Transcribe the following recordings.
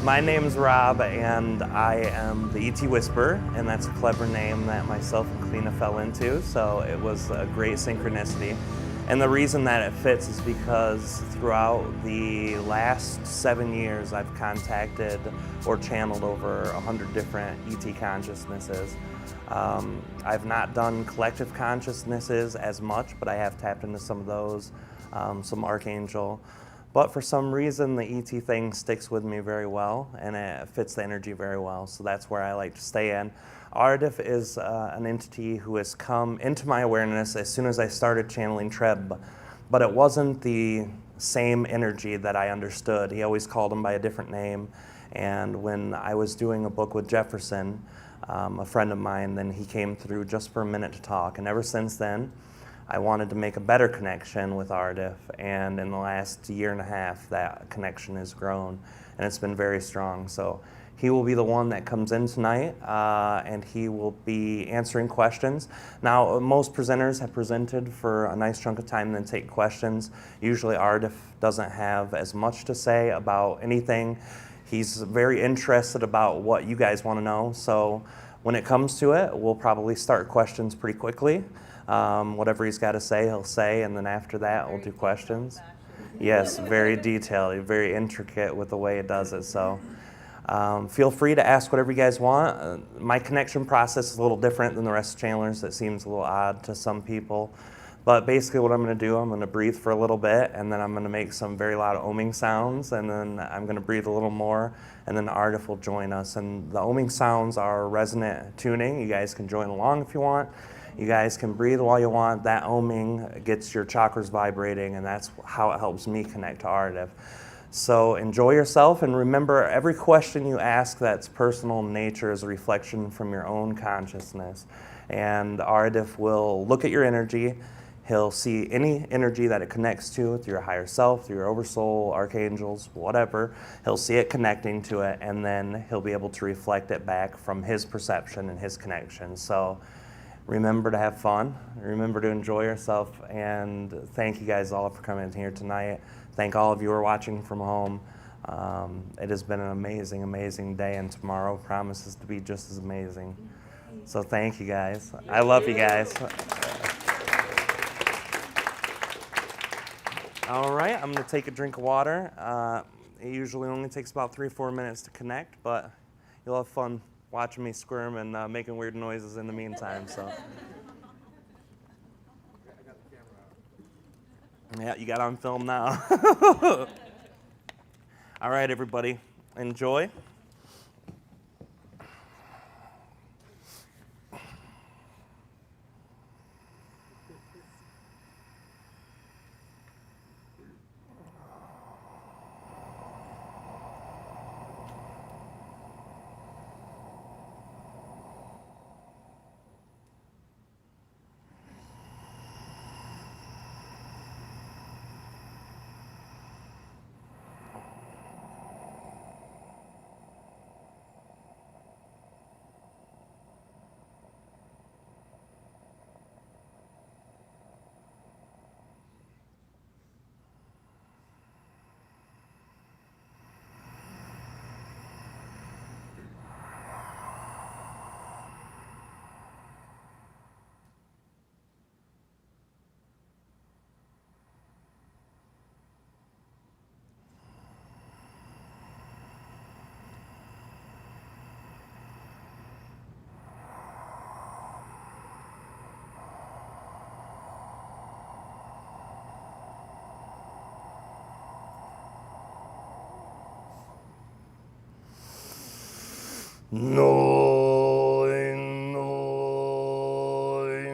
My name's Rob, and I am the ET Whisperer, and that's a clever name that myself and Kalina fell into, so it was a great synchronicity. And the reason that it fits is because throughout the last 7 years, I've contacted or channeled over 100 different ET consciousnesses. I've not done collective consciousnesses as much, but I have tapped into some of those, some Archangel. But for some reason, the ET thing sticks with me very well, and it fits the energy very well, so that's where I like to stay in. Aridif is an entity who has come into my awareness as soon as I started channeling Treb, but it wasn't the same energy that I understood. He always called him by a different name, and when I was doing a book with Jefferson, a friend of mine, then he came through just for a minute to talk, and ever since then, I wanted to make a better connection with Aridif, and in the last year and a half, that connection has grown, and it's been very strong. So he will be the one that comes in tonight, and he will be answering questions. Now, most presenters have presented for a nice chunk of time and then take questions. Usually Aridif doesn't have as much to say about anything. He's very interested about what you guys want to know, so when it comes to it, we'll probably start questions pretty quickly. Whatever he's got to say, he'll say, and then after that, we'll do questions. Yes, very detailed, very intricate with the way it does it. So feel free to ask whatever you guys want. My connection process is a little different than the rest of the channelers. It seems a little odd to some people. But basically what I'm going to do, I'm going to breathe for a little bit, and then I'm going to make some very loud oming sounds, and then I'm going to breathe a little more, and then Aridif will join us. And the oming sounds are resonant tuning. You guys can join along if you want. You guys can breathe while you want. That oming gets your chakras vibrating, and that's how it helps me connect to Aridif. So enjoy yourself, and remember, every question you ask that's personal in nature is a reflection from your own consciousness. And Aridif will look at your energy. He'll see any energy that it connects to through your higher self, through your oversoul, archangels, whatever. He'll see it connecting to it, and then he'll be able to reflect it back from his perception and his connection. So remember to have fun, remember to enjoy yourself, and thank you guys all for coming in here tonight. Thank all of you who are watching from home. It has been an amazing, amazing day, and tomorrow promises to be just as amazing. So thank you guys. I love you guys. All right, I'm gonna take a drink of water. It usually only takes about 3 or 4 minutes to connect, but you'll have fun watching me squirm and making weird noises in the meantime. So, yeah, you got on film now. All right, everybody, enjoy. No, no,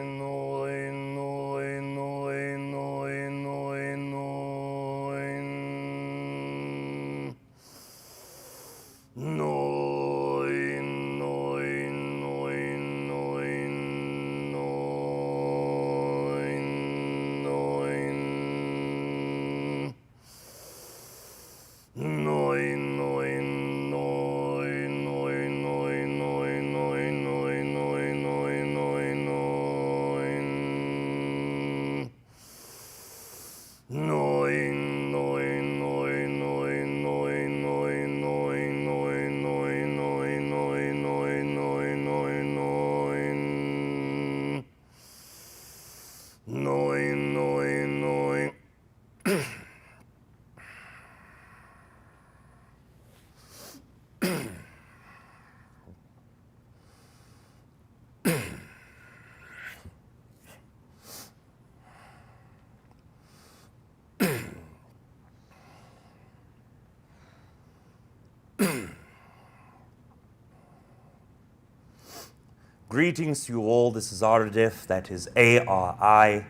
no, no, no, no, no, Greetings to you all. This is Aridif, that is A-R-I-D-I-F,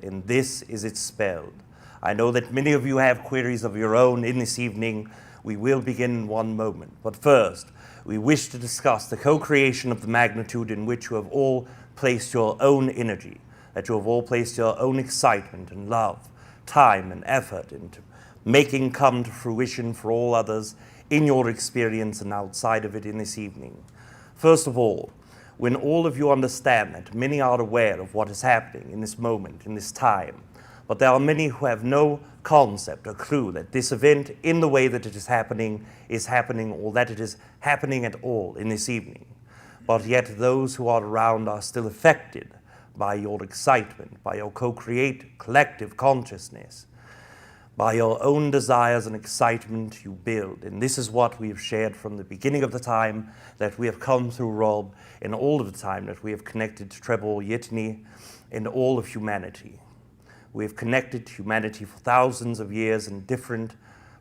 and this is it spelled. I know that many of you have queries of your own in this evening. We will begin in one moment. But first, we wish to discuss the co-creation of the magnitude in which you have all placed your own energy, that you have all placed your own excitement and love, time and effort into making come to fruition for all others in your experience and outside of it in this evening. First of all, when all of you understand that many are aware of what is happening in this moment, in this time, but there are many who have no concept or clue that this event, in the way that it is happening, or that it is happening at all in this evening. But yet those who are around are still affected by your excitement, by your co-create collective consciousness, by your own desires and excitement you build. And this is what we have shared from the beginning of the time that we have come through Rob, and all of the time that we have connected to Treb Bor Yit NE and all of humanity. We have connected to humanity for thousands of years in different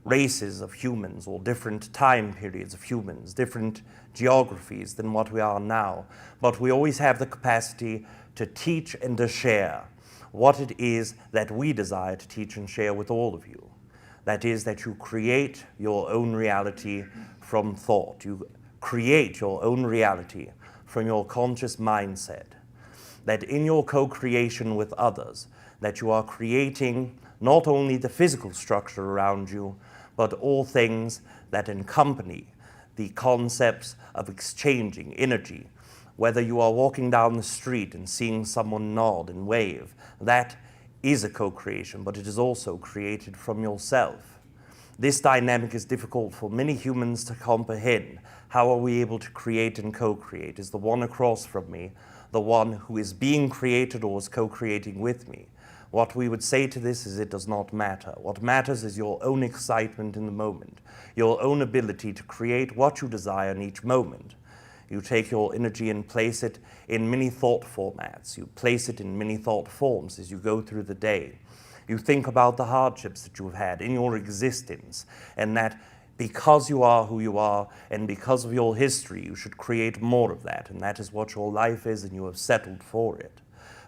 races of humans, or different time periods of humans, different geographies than what we are now. But we always have the capacity to teach and to share what it is that we desire to teach and share with all of you. That is, that you create your own reality from thought. You create your own reality from your conscious mindset. That in your co-creation with others, that you are creating not only the physical structure around you, but all things that accompany the concepts of exchanging energy. Whether you are walking down the street and seeing someone nod and wave, that is a co-creation, but it is also created from yourself. This dynamic is difficult for many humans to comprehend. How are we able to create and co-create? Is the one across from me the one who is being created or is co-creating with me? What we would say to this is it does not matter. What matters is your own excitement in the moment, your own ability to create what you desire in each moment. You take your energy and place it in many thought formats. You place it in many thought forms as you go through the day. You think about the hardships that you have had in your existence, and that because you are who you are and because of your history, you should create more of that, and that is what your life is, and you have settled for it.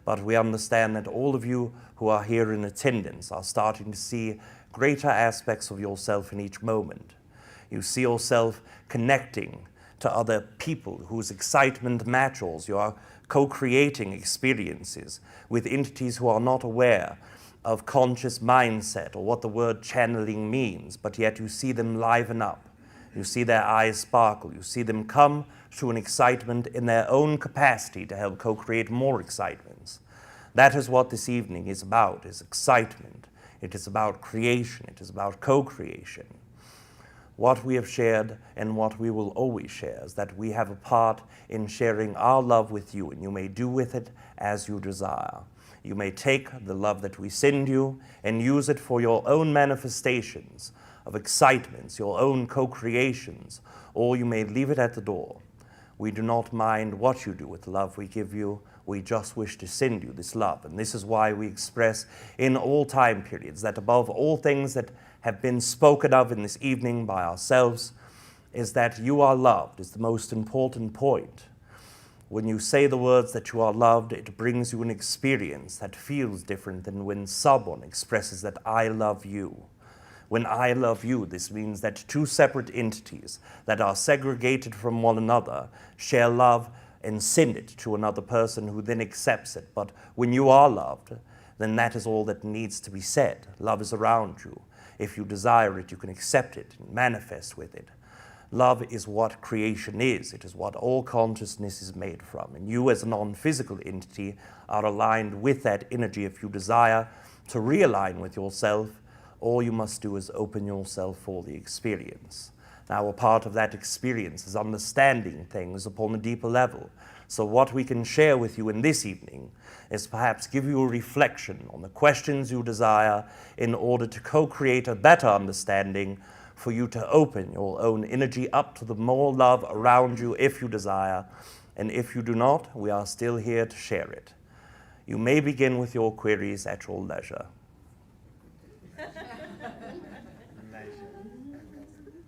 But we understand that all of you who are here in attendance are starting to see greater aspects of yourself in each moment. You see yourself connecting to other people whose excitement matches. You are co-creating experiences with entities who are not aware of conscious mindset or what the word channeling means, but yet you see them liven up. You see their eyes sparkle. You see them come to an excitement in their own capacity to help co-create more excitements. That is what this evening is about, is excitement. It is about creation. It is about co-creation. What we have shared and what we will always share is that we have a part in sharing our love with you, and you may do with it as you desire. You may take the love that we send you and use it for your own manifestations of excitements, your own co-creations, or you may leave it at the door. We do not mind what you do with the love we give you. We just wish to send you this love. And this is why we express in all time periods that above all things that have been spoken of in this evening by ourselves is that you are loved is the most important point. When you say the words that you are loved, it brings you an experience that feels different than when someone expresses that I love you. When I love you, this means that two separate entities that are segregated from one another share love and send it to another person who then accepts it. But when you are loved, then that is all that needs to be said. Love is around you. If you desire it, you can accept it and manifest with it. Love is what creation is. It is what all consciousness is made from. And you as a non-physical entity are aligned with that energy. If you desire to realign with yourself, all you must do is open yourself for the experience. Now, a part of that experience is understanding things upon a deeper level. So what we can share with you in this evening is perhaps give you a reflection on the questions you desire in order to co-create a better understanding for you to open your own energy up to the more love around you if you desire. And if you do not, we are still here to share it. You may begin with your queries at your leisure.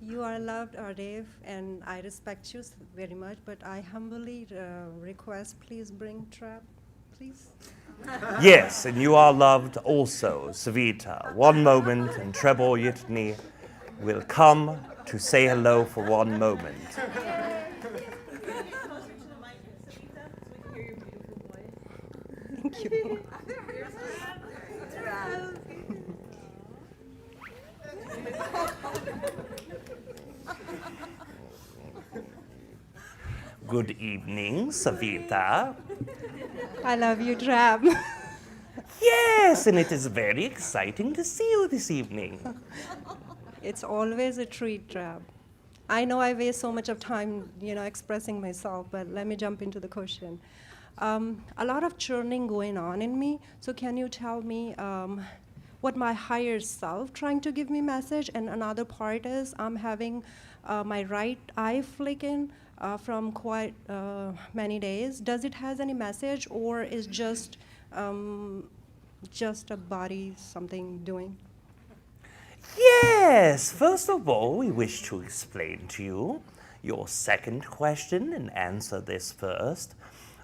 You You are loved, Aridif, and I respect you very much, but I humbly request, please bring Treb, please. Yes, and you are loved also, Savita. One moment, and Treb Bor Yit NE will come to say hello for one moment. Thank you. Good evening, Savita. I love you, Treb. Yes, and it is very exciting to see you this evening. It's always a treat, Treb. I know I waste so much of time, expressing myself, but let me jump into the question. A lot of churning going on in me, so can you tell me what my higher self trying to give me message? And another part is I'm having my right eye flicking from quite many days. Does it has any message, or is just a body something doing? Yes, first of all, we wish to explain to you your second question and answer this first.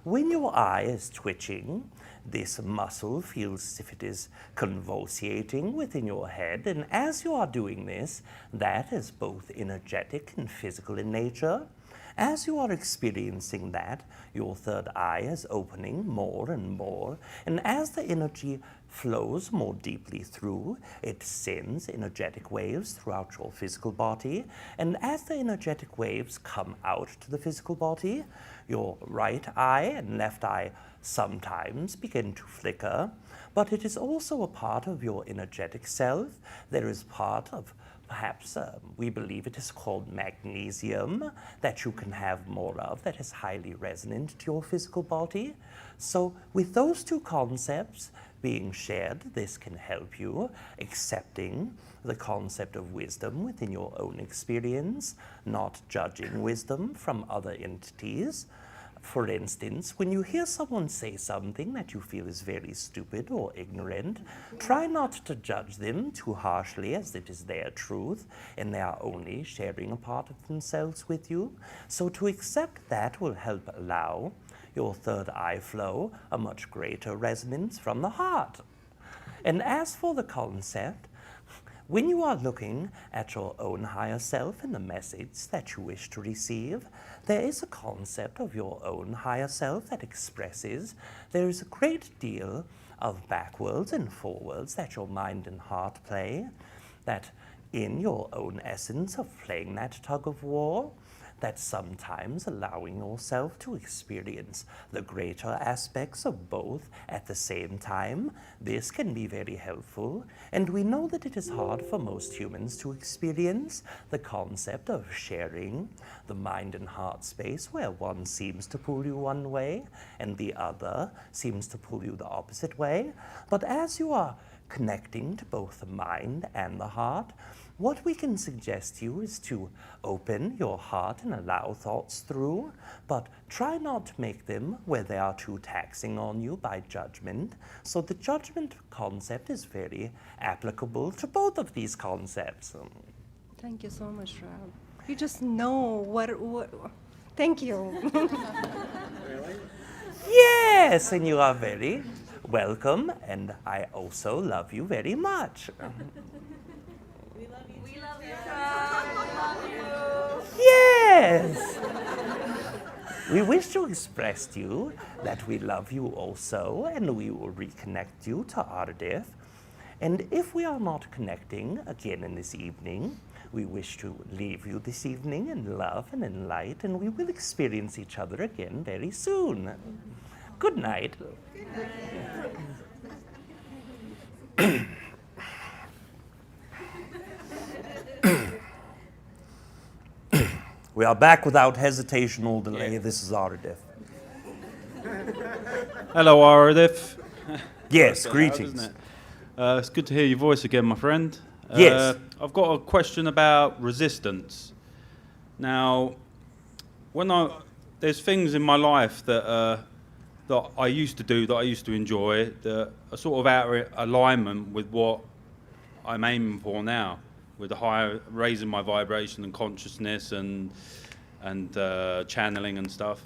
When your eye is twitching, this muscle feels as if it is convulsating within your head, and as you are doing this, that is both energetic and physical in nature. As you are experiencing that, your third eye is opening more and more, and as the energy flows more deeply through, it sends energetic waves throughout your physical body, and as the energetic waves come out to the physical body, your right eye and left eye sometimes begin to flicker, but it is also a part of your energetic self. There is part of perhaps we believe it is called magnesium that you can have more of that is highly resonant to your physical body. So with those two concepts being shared, this can help you accepting the concept of wisdom within your own experience, not judging wisdom from other entities. For instance, when you hear someone say something that you feel is very stupid or ignorant, try not to judge them too harshly, as it is their truth and they are only sharing a part of themselves with you. So to accept that will help allow your third eye flow a much greater resonance from the heart. And as for the concept, when you are looking at your own higher self and the message that you wish to receive, there is a concept of your own higher self that expresses there is a great deal of backwards and forwards that your mind and heart play, that in your own essence of playing that tug of war, that sometimes allowing yourself to experience the greater aspects of both at the same time, this can be very helpful. And we know that it is hard for most humans to experience the concept of sharing the mind and heart space where one seems to pull you one way and the other seems to pull you the opposite way. But as you are connecting to both the mind and the heart, what we can suggest to you is to open your heart and allow thoughts through, but try not to make them where they are too taxing on you by judgment. So the judgment concept is very applicable to both of these concepts. Thank you so much, Rob. You just know what thank you. Really? Yes, and you are very welcome, and I also love you very much. We love you, Treb. We love you. Yes! We wish to express to you that we love you also, and we will reconnect you to Aridif. And if we are not connecting again in this evening, we wish to leave you this evening in love and in light, and we will experience each other again very soon. Good night. Good night. We are back without hesitation or delay. This is Aridif. Hello, Aridif. Yes, Isn't greetings. it? It's good to hear your voice again, my friend. Yes. I've got a question about resistance. Now, there's things in my life that I used to do, that I used to enjoy, that are sort of out of alignment with what I'm aiming for now. with the higher, raising my vibration and consciousness and channeling and stuff.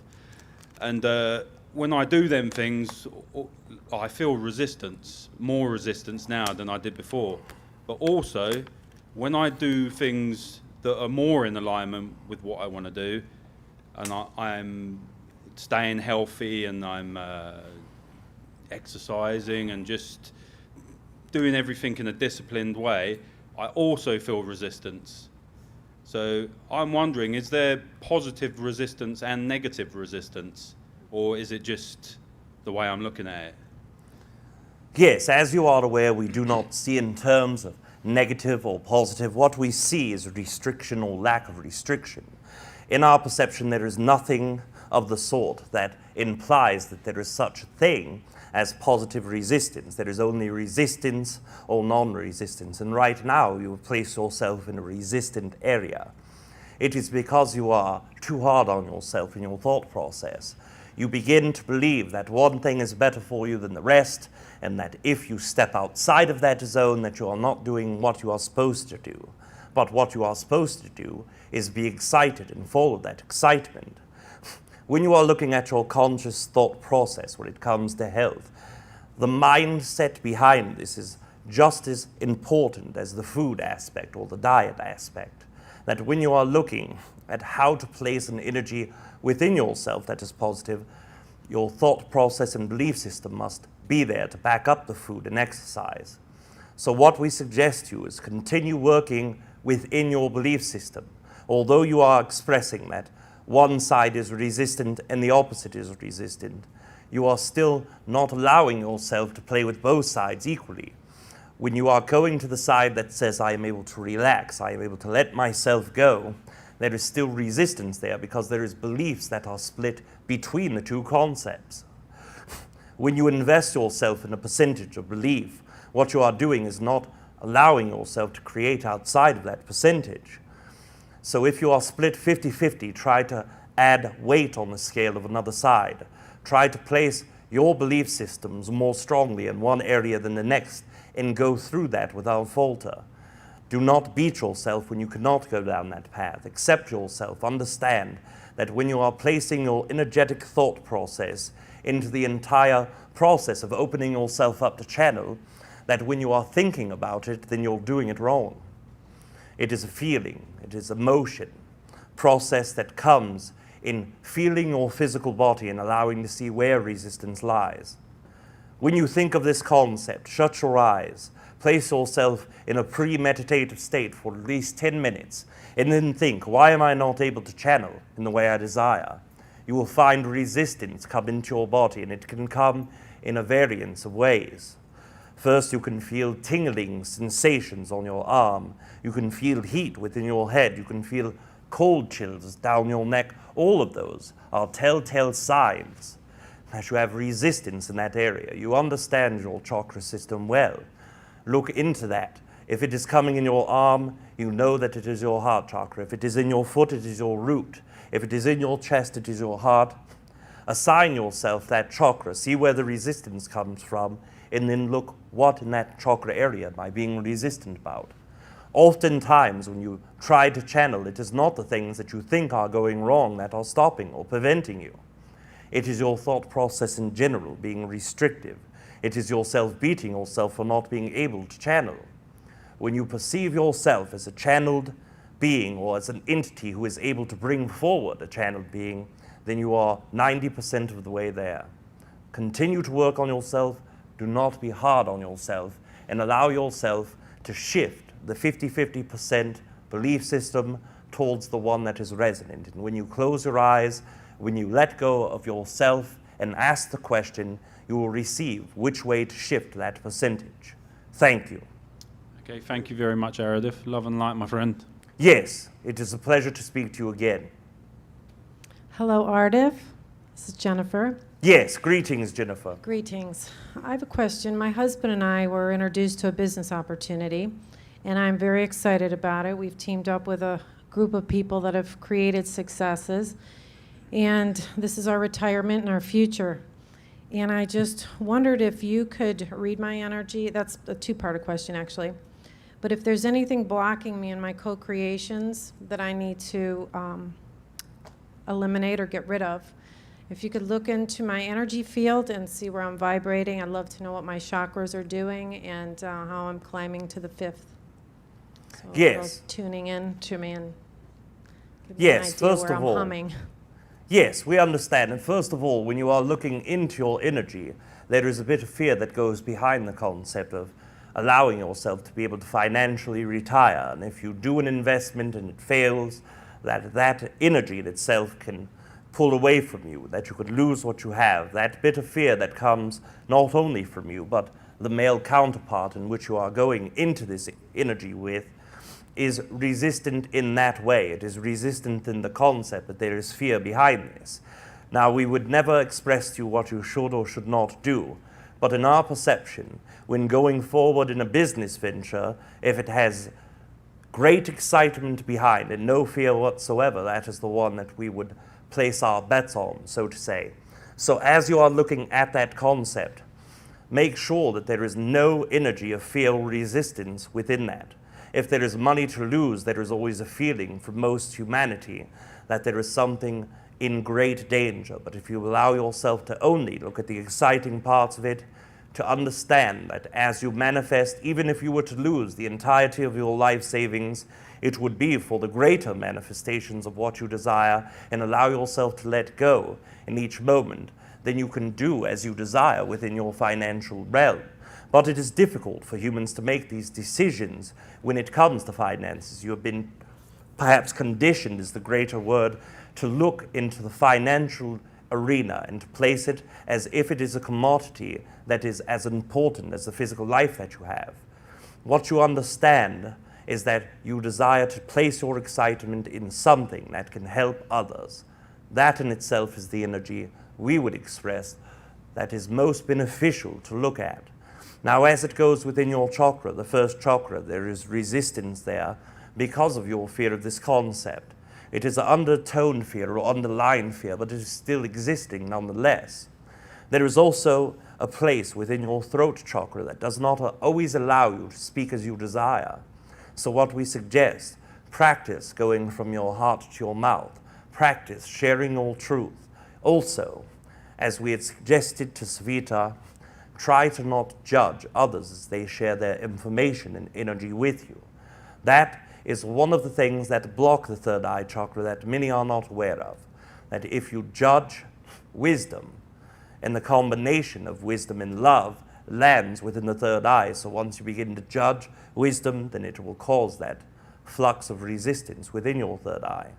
And when I do them things, I feel resistance, more resistance now than I did before. But also, when I do things that are more in alignment with what I want to do, and I'm staying healthy and I'm exercising and just doing everything in a disciplined way, I also feel resistance. So I'm wondering, is there positive resistance and negative resistance, or is it just the way I'm looking at it? Yes, as you are aware, we do not see in terms of negative or positive. What we see is restriction or lack of restriction. In our perception, there is nothing of the sort that implies that there is such a thing as positive resistance. There is only resistance or non-resistance. And right now, you place yourself in a resistant area. It is because you are too hard on yourself in your thought process. You begin to believe that one thing is better for you than the rest, and that if you step outside of that zone, that you are not doing what you are supposed to do. But what you are supposed to do is be excited and follow that excitement. When you are looking at your conscious thought process when it comes to health, the mindset behind this is just as important as the food aspect or the diet aspect. That when you are looking at how to place an energy within yourself that is positive, your thought process and belief system must be there to back up the food and exercise. So what we suggest to you is continue working within your belief system. Although you are expressing that one side is resistant and the opposite is resistant, you are still not allowing yourself to play with both sides equally. When you are going to the side that says, I am able to relax, I am able to let myself go, there is still resistance there because there is beliefs that are split between the two concepts. When you invest yourself in a percentage of belief, what you are doing is not allowing yourself to create outside of that percentage. So if you are split 50-50, try to add weight on the scale of another side. Try to place your belief systems more strongly in one area than the next and go through that without falter. Do not beat yourself when you cannot go down that path. Accept yourself. Understand that when you are placing your energetic thought process into the entire process of opening yourself up to channel, that when you are thinking about it, then you're doing it wrong. It is a feeling, it is a motion, process that comes in feeling your physical body and allowing to see where resistance lies. When you think of this concept, shut your eyes, place yourself in a pre-meditative state for at least 10 minutes, and then think, why am I not able to channel in the way I desire? You will find resistance come into your body, and it can come in a variance of ways. First, you can feel tingling sensations on your arm. You can feel heat within your head. You can feel cold chills down your neck. All of those are telltale signs that you have resistance in that area. You understand your chakra system well. Look into that. If it is coming in your arm, you know that it is your heart chakra. If it is in your foot, it is your root. If it is in your chest, it is your heart. Assign yourself that chakra. See where the resistance comes from, and then look what in that chakra area am I being resistant about. Oftentimes, when you try to channel, it is not the things that you think are going wrong that are stopping or preventing you. It is your thought process in general being restrictive. It is yourself beating yourself for not being able to channel. When you perceive yourself as a channeled being or as an entity who is able to bring forward a channeled being, then you are 90% of the way there. Continue to work on yourself. Do not be hard on yourself, and allow yourself to shift the 50-50% belief system towards the one that is resonant. And when you close your eyes, when you let go of yourself and ask the question, you will receive which way to shift that percentage. Thank you. Okay, thank you very much, Aridif. Love and light, my friend. Yes, it is a pleasure to speak to you again. Hello, Aridif. This is Jennifer. Yes, greetings, Jennifer. Greetings. I have a question. My husband and I were introduced to a business opportunity, and I'm very excited about it. We've teamed up with a group of people that have created successes, and this is our retirement and our future. And I just wondered if you could read my energy. That's a two-part question, actually. But if there's anything blocking me in my co-creations that I need to eliminate or get rid of, if you could look into my energy field and see where I'm vibrating, I'd love to know what my chakras are doing and how I'm climbing to the 5th. So Yes. tuning in to me and give me an Yes, idea first where of I'm all, humming. yes, we understand. And first of all, when you are looking into your energy, there is a bit of fear that goes behind the concept of allowing yourself to be able to financially retire. And if you do an investment and it fails, that energy in itself can pull away from you, that you could lose what you have. That bit of fear that comes not only from you, but the male counterpart in which you are going into this energy with, is resistant in that way. It is resistant in the concept that there is fear behind this. Now, we would never express to you what you should or should not do, but in our perception, when going forward in a business venture, if it has great excitement behind and no fear whatsoever, that is the one that we would place our bets on, so to say. So as you are looking at that concept, make sure that there is no energy of fear or resistance within that. If there is money to lose, there is always a feeling for most humanity that there is something in great danger. But if you allow yourself to only look at the exciting parts of it, to understand that as you manifest, even if you were to lose the entirety of your life savings, it would be for the greater manifestations of what you desire, and allow yourself to let go in each moment, then you can do as you desire within your financial realm. But it is difficult for humans to make these decisions when it comes to finances. You have been perhaps conditioned, is the greater word, to look into the financial arena and to place it as if it is a commodity that is as important as the physical life that you have. What you understand is that you desire to place your excitement in something that can help others. That in itself is the energy we would express that is most beneficial to look at. Now, as it goes within your chakra, the first chakra, there is resistance there because of your fear of this concept. It is an undertone fear or underlying fear, but it is still existing nonetheless. There is also a place within your throat chakra that does not always allow you to speak as you desire. So what we suggest, practice going from your heart to your mouth. Practice sharing your truth. Also, as we had suggested to Savita, try to not judge others as they share their information and energy with you. That is one of the things that block the third eye chakra that many are not aware of. That if you judge wisdom, and the combination of wisdom and love lands within the third eye, so once you begin to judge wisdom, then it will cause that flux of resistance within your third eye.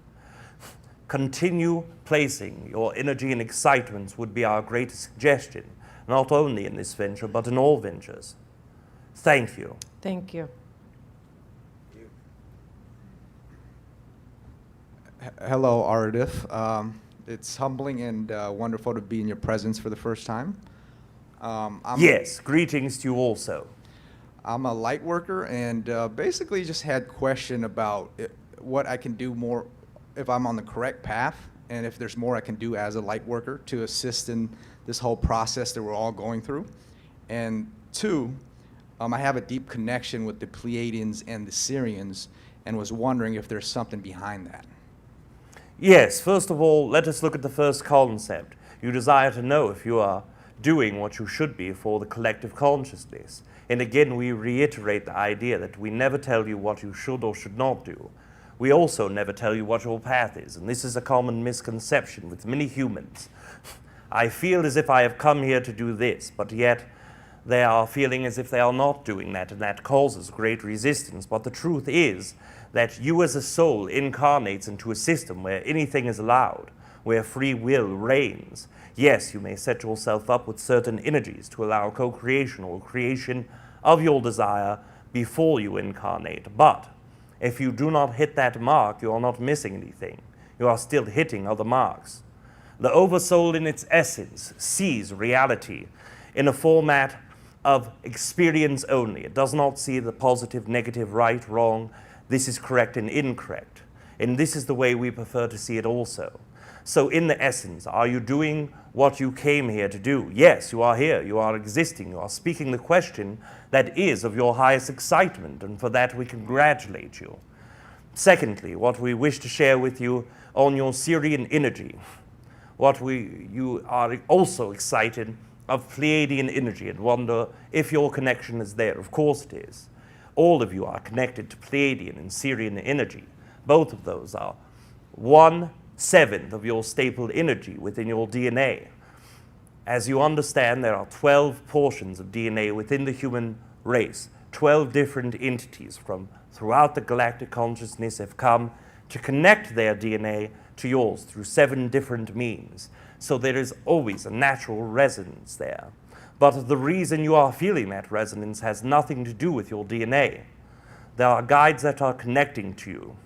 Continue placing your energy and excitements would be our greatest suggestion, not only in this venture, but in all ventures. Thank you. Thank you. Hello, Aridif. It's humbling and wonderful to be in your presence for the first time. Yes, greetings to you also. I'm a light worker and basically just had a question about what I can do more, if I'm on the correct path, and if there's more I can do as a light worker to assist in this whole process that we're all going through. And two, I have a deep connection with the Pleiadians and the Syrians and was wondering if there's something behind that. Yes, first of all, let us look at the first concept. You desire to know if you are doing what you should be for the collective consciousness. And again, we reiterate the idea that we never tell you what you should or should not do. We also never tell you what your path is, and this is a common misconception with many humans. I feel as if I have come here to do this, but yet they are feeling as if they are not doing that, and that causes great resistance. But the truth is that you as a soul incarnates into a system where anything is allowed, where free will reigns. Yes, you may set yourself up with certain energies to allow co-creation or creation of your desire before you incarnate. But if you do not hit that mark, you are not missing anything. You are still hitting other marks. The oversoul in its essence sees reality in a format of experience only. It does not see the positive, negative, right, wrong. This is correct and incorrect. And this is the way we prefer to see it also. So in the essence, are you doing what you came here to do? Yes, you are here, you are existing, you are speaking the question that is of your highest excitement, and for that we congratulate you. Secondly, what we wish to share with you on your Syrian energy, you are also excited of Pleaidian energy and wonder if your connection is there. Of course it is. All of you are connected to Pleaidian and Syrian energy. Both of those are 1/7 of your stapled energy within your DNA. As you understand, there are 12 portions of DNA within the human race. 12 different entities from throughout the galactic consciousness have come to connect their DNA to yours through 7 different means. So there is always a natural resonance there. But the reason you are feeling that resonance has nothing to do with your DNA. There are guides that are connecting to you,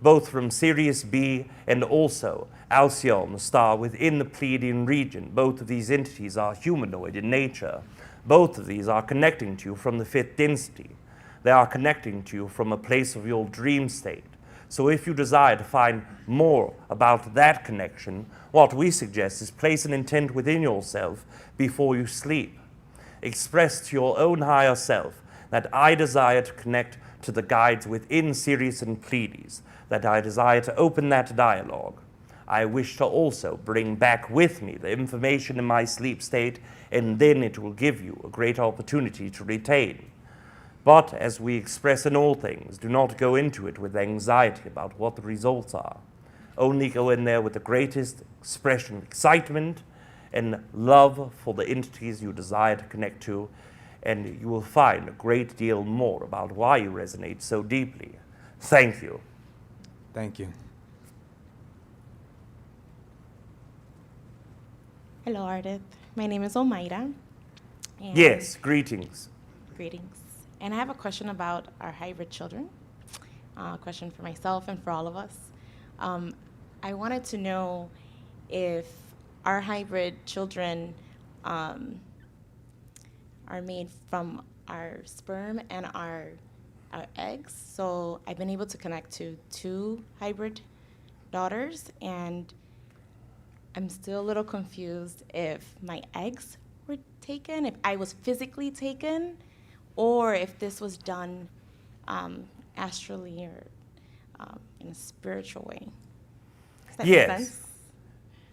both from Sirius B and also Alcyone, the star within the Pleaidian region. Both of these entities are humanoid in nature. Both of these are connecting to you from the 5th density. They are connecting to you from a place of your dream state. So if you desire to find more about that connection, what we suggest is place an intent within yourself before you sleep. Express to your own higher self that I desire to connect to the guides within Sirius and Pleiades, that I desire to open that dialogue. I wish to also bring back with me the information in my sleep state, and then it will give you a great opportunity to retain. But as we express in all things, do not go into it with anxiety about what the results are. Only go in there with the greatest expression of excitement and love for the entities you desire to connect to, and you will find a great deal more about why you resonate so deeply. Thank you. Thank you. Hello, Aridif. My name is Omaira. and- Yes, greetings. Greetings. And I have a question about our hybrid children. A question for myself and for all of us. I wanted to know if our hybrid children are made from our sperm and our eggs. So I've been able to connect to 2 hybrid daughters, and I'm still a little confused if my eggs were taken, if I was physically taken, or if this was done astrally or in a spiritual way. Does that make sense?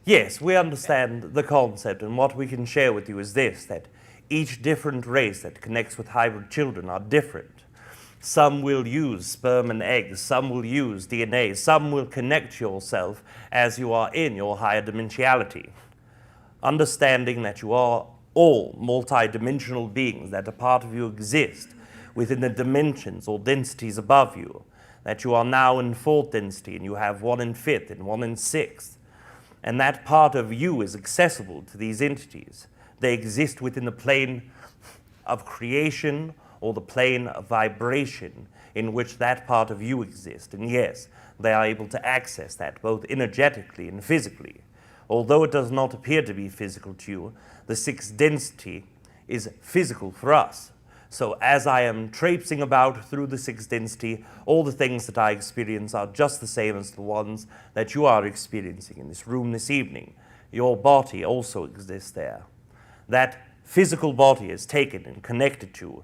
Yes, we understand the concept, and what we can share with you is this, that each different race that connects with hybrid children are different. Some will use sperm and eggs, some will use DNA, some will connect yourself as you are in your higher dimensionality. Understanding that you are all multi-dimensional beings, that a part of you exists within the dimensions or densities above you, that you are now in 4th density and you have 1 in 5th and 1 in 6th. And that part of you is accessible to these entities. They exist within the plane of creation or the plane of vibration in which that part of you exists. And yes, they are able to access that both energetically and physically. Although it does not appear to be physical to you, the 6th density is physical for us. So as I am traipsing about through the 6th density, all the things that I experience are just the same as the ones that you are experiencing in this room this evening. Your body also exists there. That physical body is taken and connected to,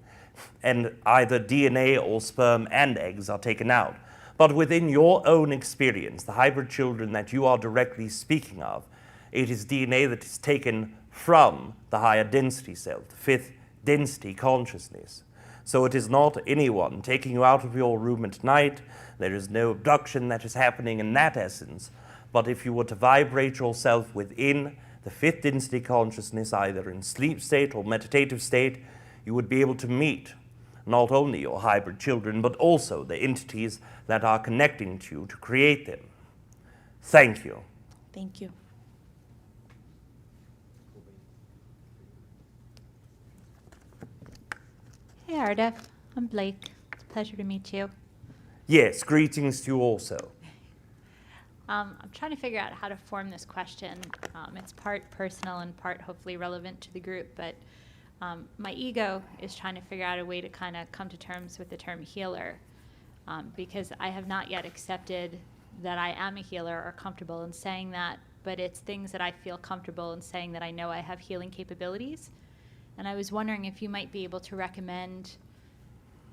and either DNA or sperm and eggs are taken out. But within your own experience, the hybrid children that you are directly speaking of, it is DNA that is taken from the higher density self, the 5th density consciousness. So it is not anyone taking you out of your room at night. There is no abduction that is happening in that essence. But if you were to vibrate yourself within the 5th density consciousness, either in sleep state or meditative state, you would be able to meet not only your hybrid children, but also the entities that are connecting to you to create them. Thank you. Thank you. Hey Aridif, I'm Blake. It's a pleasure to meet you. Yes, greetings to you also. I'm trying to figure out how to form this question. It's part personal and part hopefully relevant to the group, but my ego is trying to figure out a way to kind of come to terms with the term healer, because I have not yet accepted that I am a healer or comfortable in saying that but it's things that I feel comfortable in saying that I know I have healing capabilities. And I was wondering if you might be able to recommend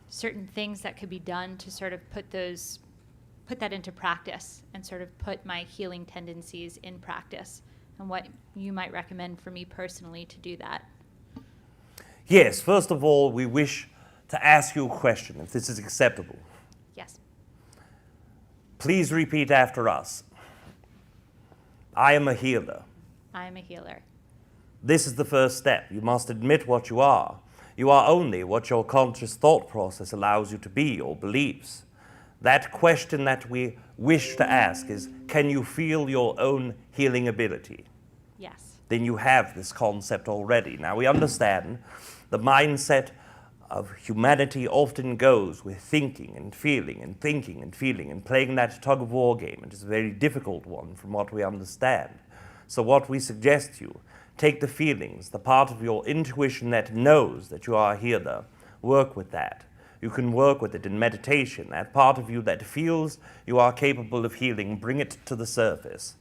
certain things that could be done to sort of put that into practice and sort of put my healing tendencies in practice, and what you might recommend for me personally to do that. Yes, first of all, we wish to ask you a question, if this is acceptable. Yes. Please repeat after us. I am a healer. I am a healer. This is the first step. You must admit what you are. You are only what your conscious thought process allows you to be or believes. That question that we wish to ask is, can you feel your own healing ability? Yes. Then you have this concept already. Now we understand the mindset of humanity often goes with thinking and feeling and thinking and feeling and playing that tug-of-war game. It is a very difficult one from what we understand. So what we suggest to you, take the feelings, the part of your intuition that knows that you are a healer, work with that. You can work with it in meditation. That part of you that feels you are capable of healing, bring it to the surface.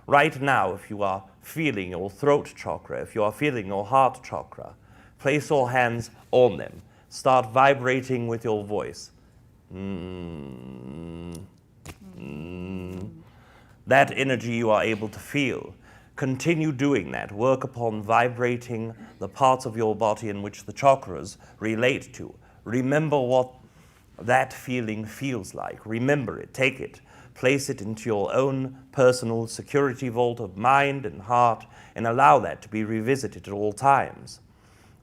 Right now, if you are feeling your throat chakra, if you are feeling your heart chakra, place your hands on them. Start vibrating with your voice. That energy you are able to feel. Continue doing that. Work upon vibrating the parts of your body in which the chakras relate to. Remember what that feeling feels like. Remember it. Take it. Place it into your own personal security vault of mind and heart, and allow that to be revisited at all times.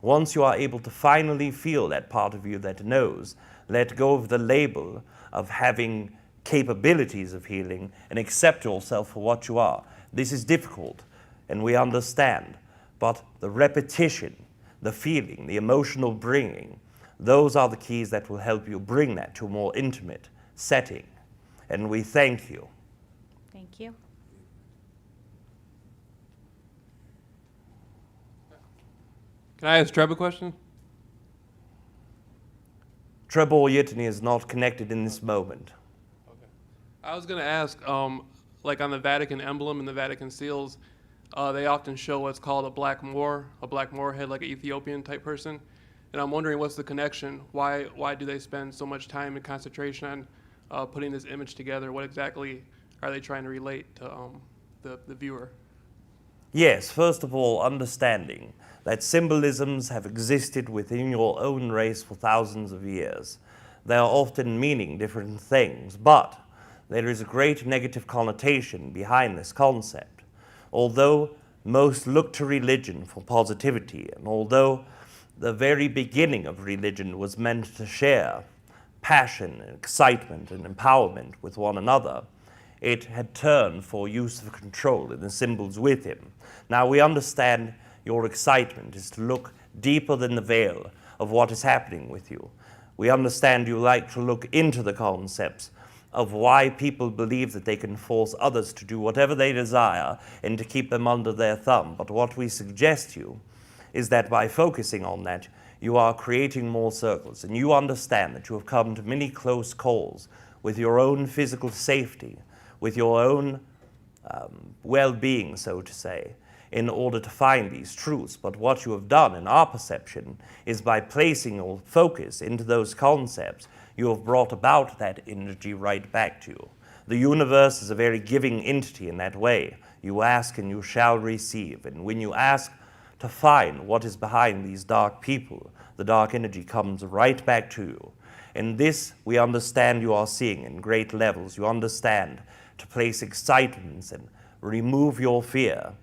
Once you are able to finally feel that part of you that knows, let go of the label of having capabilities of healing and accept yourself for what you are. This is difficult, and we understand, but the repetition, the feeling, the emotional bringing, those are the keys that will help you bring that to a more intimate setting. And we thank you. Thank you. Can I ask Treb a question? Treb Bor Yit NE is not connected in this moment. Okay. I was going to ask, like on the Vatican emblem and the Vatican seals, they often show what's called a black Moor head, like an Ethiopian type person. And I'm wondering, what's the connection? Why do they spend so much time and concentration on putting this image together? What exactly are they trying to relate to the viewer? Yes, first of all, understanding that symbolisms have existed within your own race for thousands of years. They are often meaning different things, but there is a great negative connotation behind this concept. Although most look to religion for positivity, and although the very beginning of religion was meant to share passion and excitement and empowerment with one another, it had turned for use of control in the symbols with him. Now we understand your excitement is to look deeper than the veil of what is happening with you. We understand you like to look into the concepts of why people believe that they can force others to do whatever they desire and to keep them under their thumb. But what we suggest you is that by focusing on that, you are creating more circles, and you understand that you have come to many close calls with your own physical safety, with your own well-being, so to say, in order to find these truths. But what you have done in our perception is by placing your focus into those concepts, you have brought about that energy right back to you. The universe is a very giving entity in that way. You ask and you shall receive. And when you ask to find what is behind these dark people, the dark energy comes right back to you. And this we understand you are seeing in great levels. You understand to place excitements and remove your fear.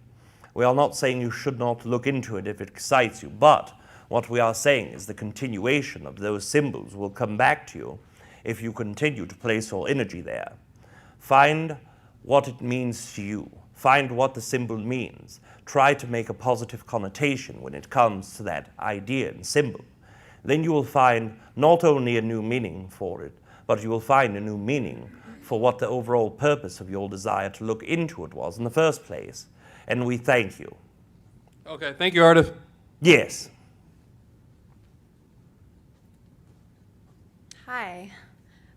We are not saying you should not look into it if it excites you, but what we are saying is the continuation of those symbols will come back to you if you continue to place your energy there. Find what it means to you. Find what the symbol means. Try to make a positive connotation when it comes to that idea and symbol. Then you will find not only a new meaning for it, but you will find a new meaning for what the overall purpose of your desire to look into it was in the first place. And we thank you. Okay, thank you, Aridif. Yes. Hi.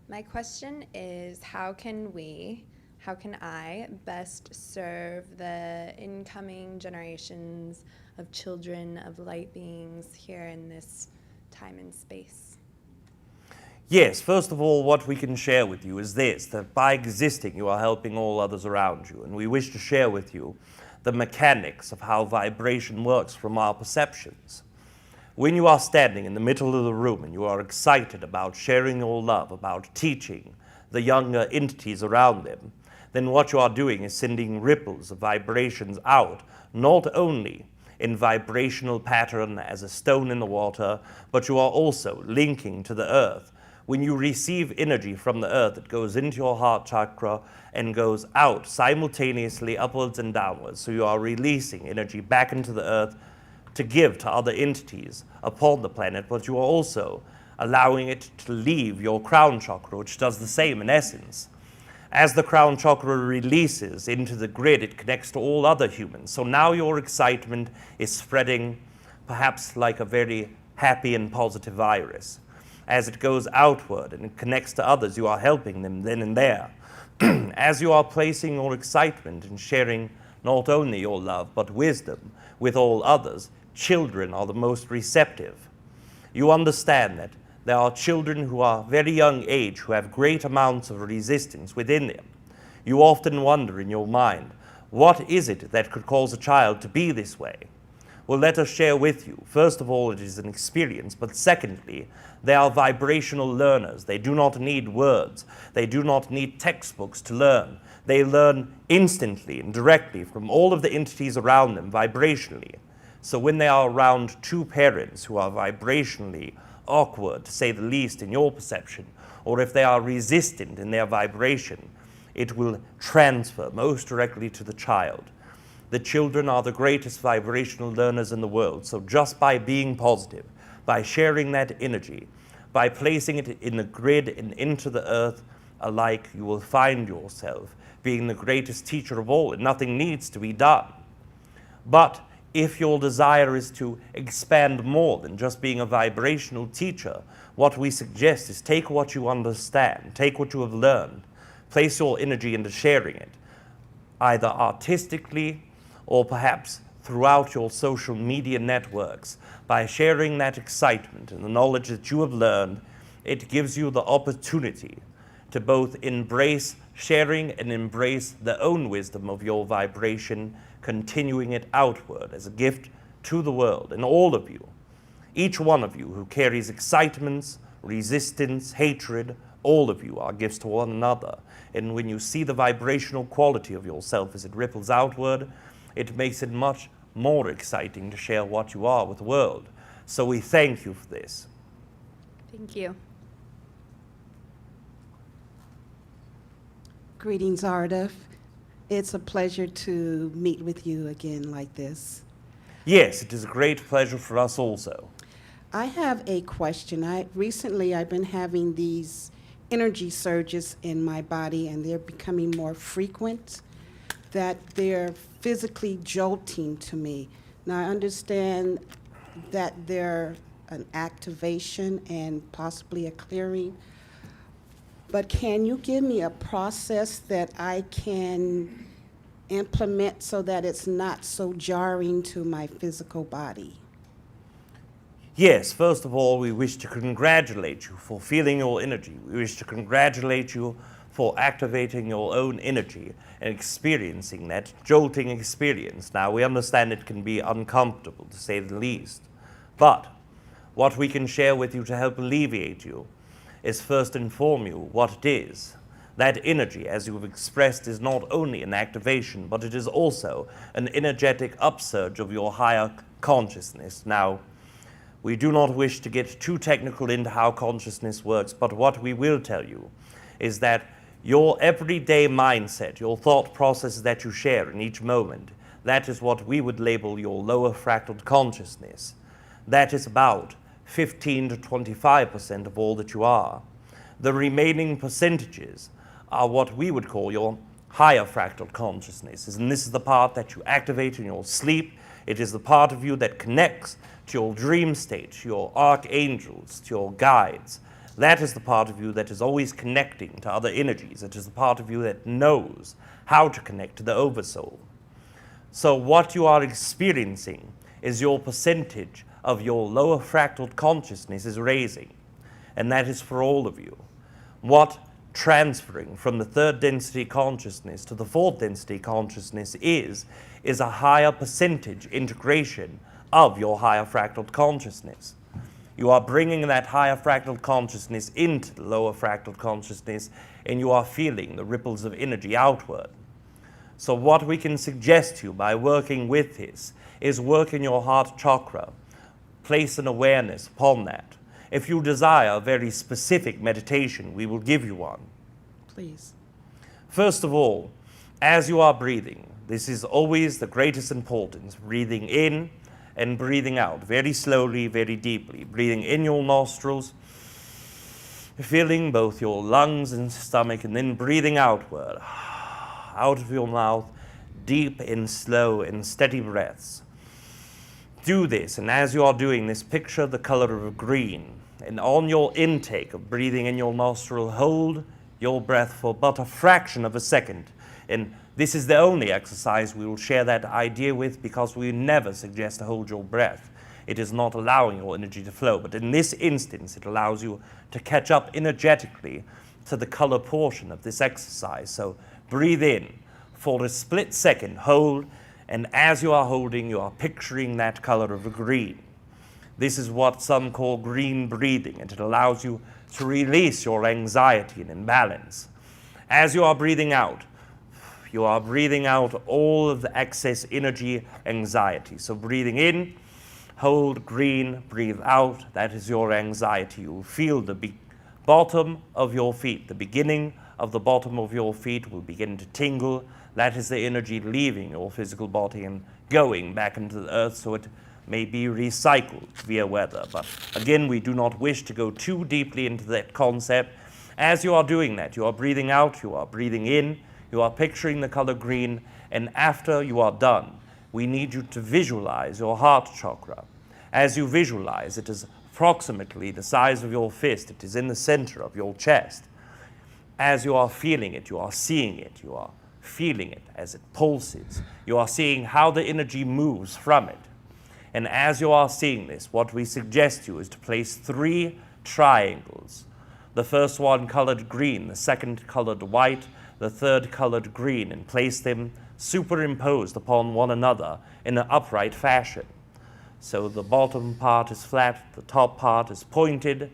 My question is, how can we how can I best serve the incoming generations of children of light beings here in this time and space? Yes, first of all, what we can share with you is this, that by existing you are helping all others around you, and we wish to share with you the mechanics of how vibration works from our perceptions. When you are standing in the middle of the room and you are excited about sharing your love, about teaching the younger entities around them, then what you are doing is sending ripples of vibrations out, not only in vibrational pattern as a stone in the water, but you are also linking to the earth. When you receive energy from the earth, it goes into your heart chakra and goes out simultaneously upwards and downwards. So you are releasing energy back into the earth to give to other entities upon the planet, but you are also allowing it to leave your crown chakra, which does the same in essence. As the crown chakra releases into the grid, it connects to all other humans. So now your excitement is spreading perhaps like a very happy and positive virus. As it goes outward and it connects to others, you are helping them then and there. As you are placing your excitement and sharing not only your love but wisdom with all others, children are the most receptive. You understand that there are children who are very young age who have great amounts of resistance within them. You often wonder in your mind, what is it that could cause a child to be this way? Well, let us share with you. First of all, it is an experience, but secondly, they are vibrational learners. They do not need words. They do not need textbooks to learn. They learn instantly and directly from all of the entities around them vibrationally. So when they are around two parents who are vibrationally awkward, to say the least, in your perception, or if they are resistant in their vibration, it will transfer most directly to the child. The children are the greatest vibrational learners in the world, so just by being positive, by sharing that energy, by placing it in the grid and into the earth alike, you will find yourself being the greatest teacher of all, and nothing needs to be done. But if your desire is to expand more than just being a vibrational teacher, what we suggest is take what you understand, take what you have learned, place your energy into sharing it, either artistically or perhaps throughout your social media networks. By sharing that excitement and the knowledge that you have learned, it gives you the opportunity to both embrace sharing and embrace the own wisdom of your vibration, continuing it outward as a gift to the world. And all of you, each one of you who carries excitements, resistance, hatred, all of you are gifts to one another. And when you see the vibrational quality of yourself as it ripples outward, it makes it much more exciting to share what you are with the world. So we thank you for this. Thank you. Greetings, Aridif. It's a pleasure to meet with you again like this. Yes, it is a great pleasure for us also. I have a question. Recently I've been having these energy surges in my body, and they're becoming more frequent, that they're physically jolting to me. Now, I understand that they're an activation and possibly a clearing, but can you give me a process that I can implement so that it's not so jarring to my physical body? Yes, first of all, we wish to congratulate you for feeling your energy. We wish to congratulate you for activating your own energy and experiencing that jolting experience. Now, we understand it can be uncomfortable, to say the least, but what we can share with you to help alleviate you is first inform you what it is. That energy, as you've expressed, is not only an activation, but it is also an energetic upsurge of your higher consciousness. Now, we do not wish to get too technical into how consciousness works, but what we will tell you is that your everyday mindset, your thought processes that you share in each moment, that is what we would label your lower fractal consciousness. That is about 15 to 25% of all that you are. The remaining percentages are what we would call your higher fractal consciousnesses, and this is the part that you activate in your sleep. It is the part of you that connects to your dream state, to your archangels, to your guides, That is the part of you that is always connecting to other energies. It is the part of you that knows how to connect to the Oversoul. So what you are experiencing is your percentage of your lower fractal consciousness is raising. And that is for all of you. What transferring from the third density consciousness to the fourth density consciousness is a higher percentage integration of your higher fractal consciousness. You are bringing that higher fractal consciousness into the lower fractal consciousness, and you are feeling the ripples of energy outward. So what we can suggest to you by working with this is work in your heart chakra. Place an awareness upon that. If you desire a very specific meditation, we will give you one. Please. First of all, as you are breathing, this is always the greatest importance, breathing in and breathing out, very slowly, very deeply. Breathing in your nostrils, filling both your lungs and stomach, and then breathing outward, out of your mouth, deep and slow and steady breaths. Do this, and as you are doing this, picture the color of green. And on your intake of breathing in your nostril, hold your breath for but a fraction of a second. And this is the only exercise we will share that idea with, because we never suggest to hold your breath. It is not allowing your energy to flow. But in this instance, it allows you to catch up energetically to the color portion of this exercise. So breathe in for a split second, hold, and as you are holding, you are picturing that color of green. This is what some call green breathing, and it allows you to release your anxiety and imbalance. As you are breathing out all of the excess energy, anxiety. So breathing in, hold green, breathe out, that is your anxiety. You will feel the bottom of your feet, the beginning of the bottom of your feet will begin to tingle. That is the energy leaving your physical body and going back into the earth, so it may be recycled via weather. But again, we do not wish to go too deeply into that concept. As you are doing that, you are breathing out, you are breathing in, you are picturing the color green, and after you are done, we need you to visualize your heart chakra. As you visualize, it is approximately the size of your fist. It is in the center of your chest. As you are feeling it, you are seeing it, you are feeling it as it pulses. You are seeing how the energy moves from it. And as you are seeing this, what we suggest you is to place 3 triangles. The first one colored green, the second colored white, the third colored green, and place them superimposed upon one another in an upright fashion. So the bottom part is flat, the top part is pointed,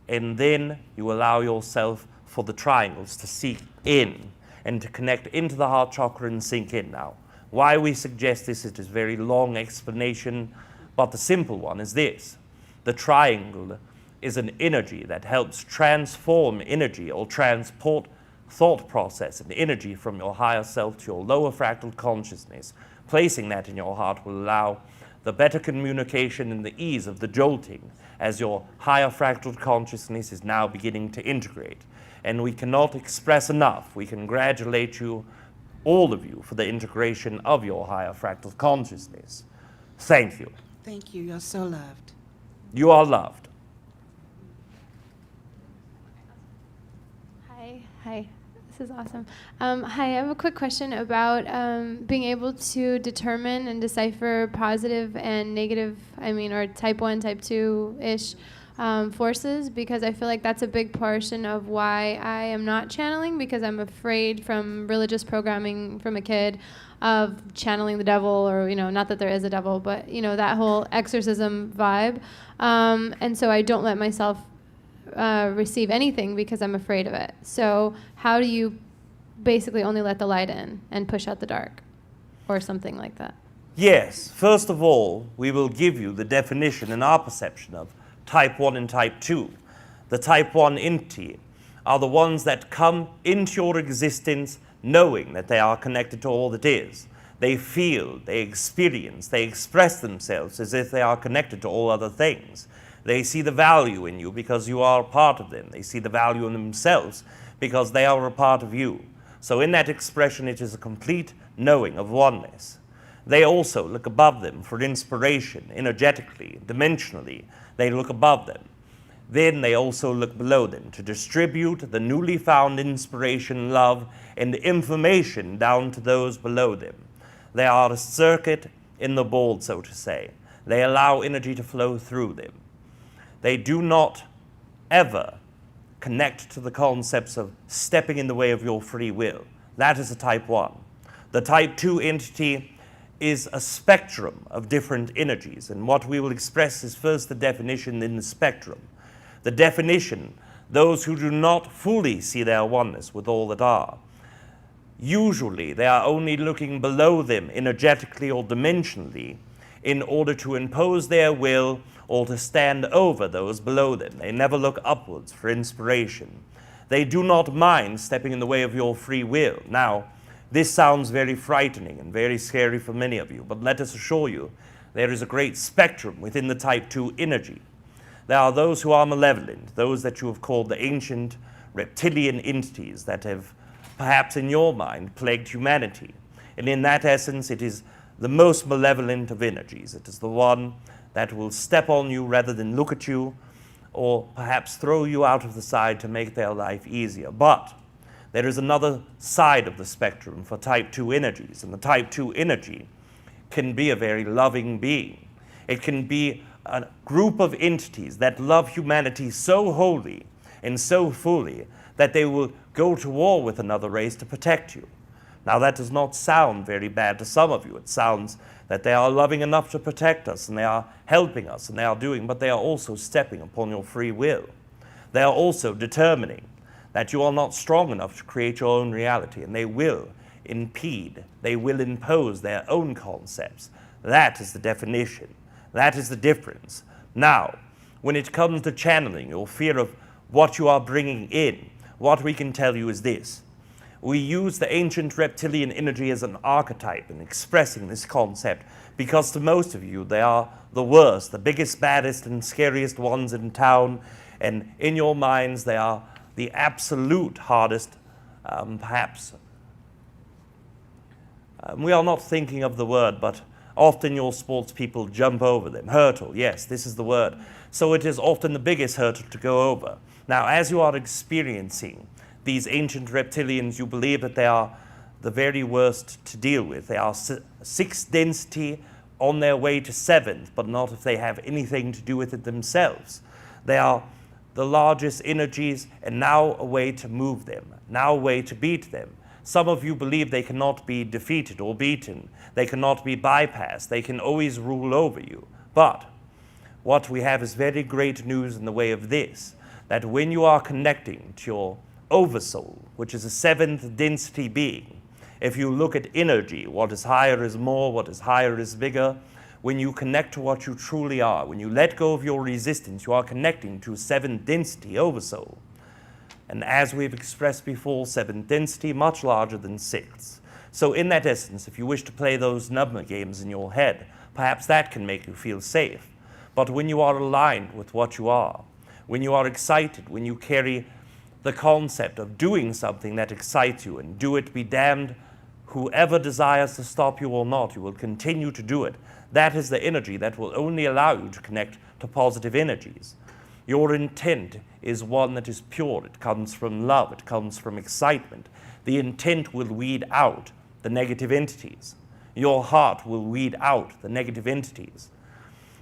and then you allow yourself for the triangles to sink in and to connect into the heart chakra and sink in. Now, why we suggest this, it is a very long explanation, but the simple one is this. The triangle is an energy that helps transform energy or transport thought process and energy from your higher self to your lower fractal consciousness. Placing that in your heart will allow the better communication and the ease of the jolting as your higher fractal consciousness is now beginning to integrate. And we cannot express enough. We congratulate you, all of you, for the integration of your higher fractal consciousness. Thank you. Thank you. You're so loved. You are loved. Hi. This is awesome. Hi, I have a quick question about being able to determine and decipher positive and negative, or type 1, type 2-ish forces, because I feel like that's a big portion of why I am not channeling, because I'm afraid from religious programming from a kid of channeling the devil, or, not that there is a devil, but, that whole exorcism vibe. And so I don't let myself receive anything because I'm afraid of it. So how do you basically only let the light in and push out the dark, or something like that? Yes. First of all, we will give you the definition in our perception of type 1 and type 2. The type 1 entity are the ones that come into your existence knowing that they are connected to all that is. They feel, they experience, they express themselves as if they are connected to all other things. They see the value in you because you are a part of them. They see the value in themselves because they are a part of you. So in that expression, it is a complete knowing of oneness. They also look above them for inspiration, energetically, dimensionally. They look above them. Then they also look below them to distribute the newly found inspiration, love, and information down to those below them. They are a circuit in the board, so to say. They allow energy to flow through them. They do not ever connect to the concepts of stepping in the way of your free will. That is a type 1. The type 2 entity is a spectrum of different energies, and what we will express is first the definition in the spectrum. The definition, those who do not fully see their oneness with all that are. Usually they are only looking below them energetically or dimensionally in order to impose their will or to stand over those below them. They never look upwards for inspiration. They do not mind stepping in the way of your free will. Now, this sounds very frightening and very scary for many of you, but let us assure you, there is a great spectrum within the type 2 energy. There are those who are malevolent, those that you have called the ancient reptilian entities that have, perhaps in your mind, plagued humanity. And in that essence, it is the most malevolent of energies. It is the one that will step on you rather than look at you, or perhaps throw you out of the side to make their life easier. But there is another side of the spectrum for type 2 energies, and the type 2 energy can be a very loving being. It can be a group of entities that love humanity so wholly and so fully that they will go to war with another race to protect you. Now, that does not sound very bad to some of you. It sounds that they are loving enough to protect us, and they are helping us, and they are doing, but they are also stepping upon your free will. They are also determining that you are not strong enough to create your own reality, and they will impede, they will impose their own concepts. That is the definition. That is the difference. Now, when it comes to channeling, your fear of what you are bringing in, what we can tell you is this. We use the ancient reptilian energy as an archetype in expressing this concept because to most of you, they are the worst, the biggest, baddest, and scariest ones in town, and in your minds, they are the absolute hardest, perhaps. We are not thinking of the word, but often your sports people jump over them. Hurdle, yes, this is the word. So it is often the biggest hurdle to go over. Now, as you are experiencing these ancient reptilians, you believe that they are the very worst to deal with. They are 6th density on their way to 7th, but not if they have anything to do with it themselves. They are the largest energies, and now a way to move them, now a way to beat them. Some of you believe they cannot be defeated or beaten. They cannot be bypassed. They can always rule over you. But what we have is very great news in the way of this, that when you are connecting to your oversoul, which is a 7th density being, if you look at energy, what is higher is more, what is higher is bigger. When you connect to what you truly are, when you let go of your resistance, you are connecting to 7th density oversoul. And as we've expressed before, 7th density, much larger than 6th. So in that essence, if you wish to play those number games in your head, perhaps that can make you feel safe. But when you are aligned with what you are, when you are excited, when you carry the concept of doing something that excites you, and do it be damned, whoever desires to stop you or not, you will continue to do it. That is the energy that will only allow you to connect to positive energies. Your intent is one that is pure. It comes from love. It comes from excitement. The intent will weed out the negative entities. Your heart will weed out the negative entities.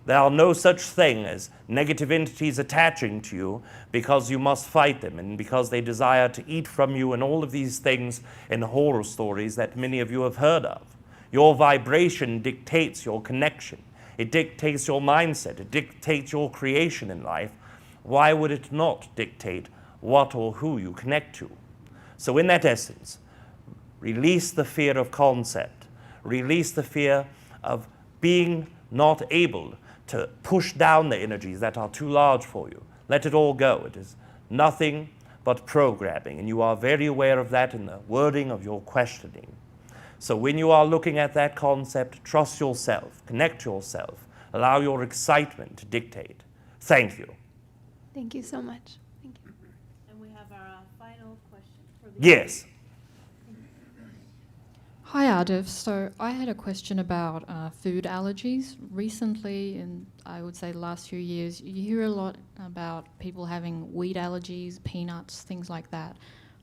There are no such thing as negative entities attaching to you because you must fight them and because they desire to eat from you and all of these things in horror stories that many of you have heard of. Your vibration dictates your connection. It dictates your mindset. It dictates your creation in life. Why would it not dictate what or who you connect to? So in that essence, release the fear of concept. Release the fear of being not able to push down the energies that are too large for you. Let it all go. It is nothing but programming, and you are very aware of that in the wording of your questioning. So when you are looking at that concept, trust yourself, connect yourself, allow your excitement to dictate. Thank you. Thank you so much. Thank you. And we have our final question. Yes. Hi, Aridif. So I had a question about food allergies. Recently, in I would say the last few years, you hear a lot about people having wheat allergies, peanuts, things like that.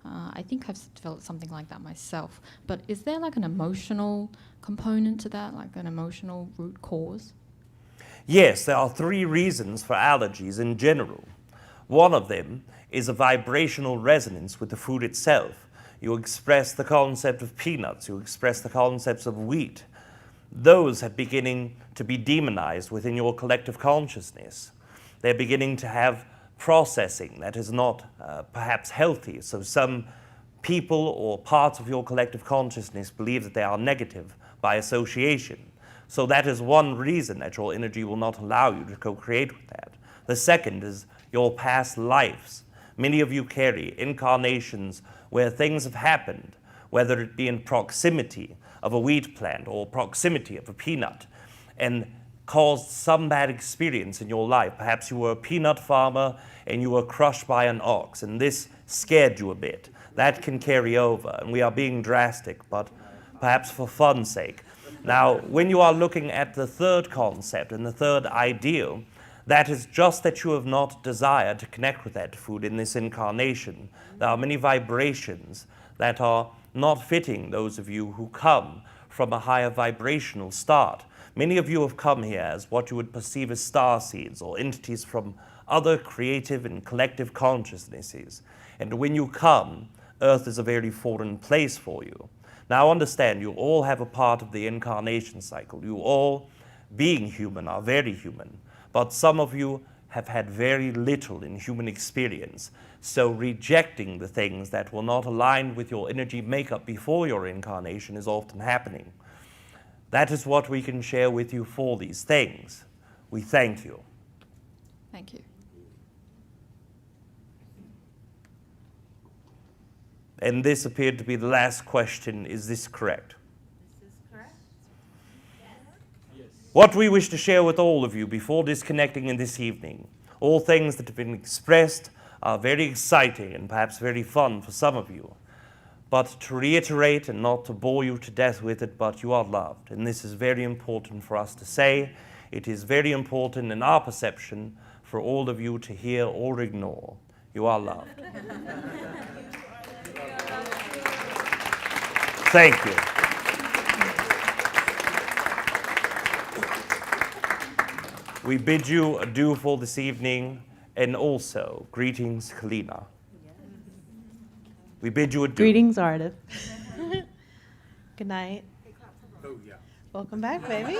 I think I've developed something like that myself. But is there like an emotional component to that, like an emotional root cause? Yes, there are 3 reasons for allergies in general. One of them is a vibrational resonance with the food itself. You express the concept of peanuts, you express the concepts of wheat. Those are beginning to be demonized within your collective consciousness. They're beginning to have processing that is not perhaps healthy. So some people or parts of your collective consciousness believe that they are negative by association. So that is one reason that your energy will not allow you to co-create with that. The second is your past lives. Many of you carry incarnations where things have happened, whether it be in proximity of a wheat plant or proximity of a peanut, and caused some bad experience in your life. Perhaps you were a peanut farmer and you were crushed by an ox, and this scared you a bit. That can carry over, and we are being drastic, but perhaps for fun's sake. Now, when you are looking at the third concept and the third ideal, that is just that you have not desired to connect with that food in this incarnation. There are many vibrations that are not fitting those of you who come from a higher vibrational start. Many of you have come here as what you would perceive as star seeds or entities from other creative and collective consciousnesses. And when you come, Earth is a very foreign place for you. Now understand, you all have a part of the incarnation cycle. You all, being human, are very human. But some of you have had very little in human experience. So rejecting the things that will not align with your energy makeup before your incarnation is often happening. That is what we can share with you for these things. We thank you. Thank you. And this appeared to be the last question. Is this correct? This is correct. Yes. What we wish to share with all of you before disconnecting in this evening, all things that have been expressed are very exciting and perhaps very fun for some of you. But to reiterate, and not to bore you to death with it, but you are loved. And this is very important for us to say. It is very important in our perception for all of you to hear or ignore. You are loved. Thank you. We bid you adieu for this evening, and also greetings, Kalina. We bid you adieu. Greetings, Aridif. Good night. Oh, yeah. Welcome back, baby.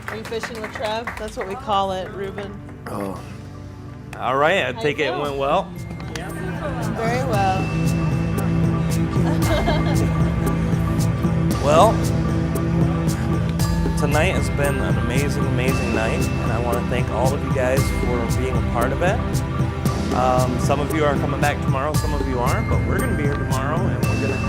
Are you fishing with Treb? That's what we call it, Ruben. Oh. All right, I take it went well. Very well. Well, tonight has been an amazing, amazing night, and I want to thank all of you guys for being a part of it. Some of you are coming back tomorrow, some of you aren't, but we're going to be here tomorrow, and we're going to